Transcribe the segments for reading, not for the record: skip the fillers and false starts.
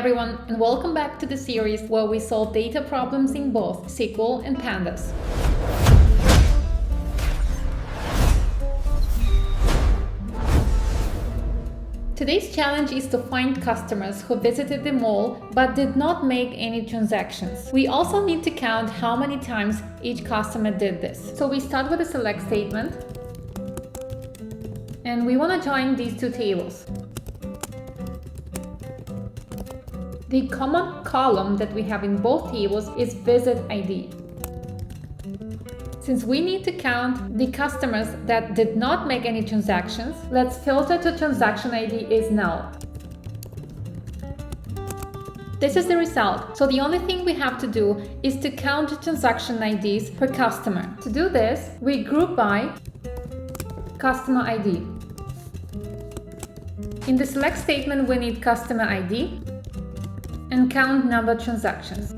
everyone, and welcome back to the series where we solve data problems in both SQL and Pandas. Today's challenge is to find customers who visited the mall but did not make any transactions. We also need to count how many times each customer did this. So we start with a select statement, and we want to join these two tables. The common column that we have in both tables is visit ID. Since we need to count the customers that did not make any transactions, let's filter to transaction ID is null. This is the result, so the only thing we have to do is to count the transaction IDs per customer. To do this, we group by customer ID. In the select statement, we need customer ID and count number of transactions.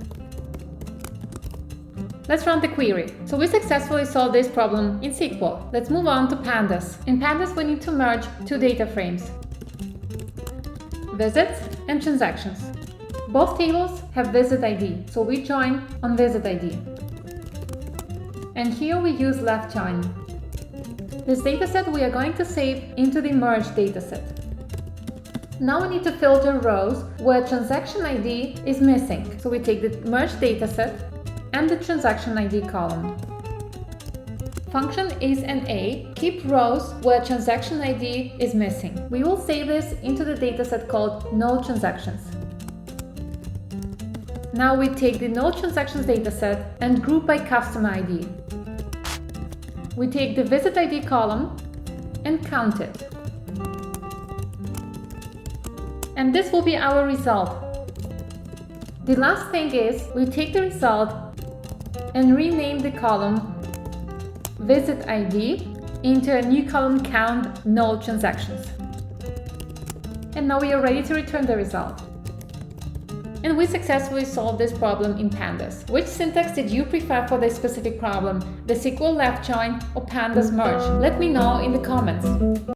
Let's run the query. So we successfully solved this problem in SQL. Let's move on to Pandas. In Pandas, we need to merge two data frames: visits and transactions. Both tables have visit ID, so we join on visit ID. And here we use left join. This dataset we are going to save into the merge dataset. Now we need to filter rows where transaction ID is missing. So we take the merge dataset and the transaction ID column. Function is an A, keep rows where transaction ID is missing. We will save this into the dataset called no transactions. Now we take the no transactions dataset and group by customer ID. We take the visit ID column and count it. And this will be our result. The last thing is we take the result and rename the column visit ID into a new column count null transactions. And now we are ready to return the result. And we successfully solved this problem in Pandas. Which syntax did you prefer for this specific problem? The SQL left join or Pandas merge? Let me know in the comments.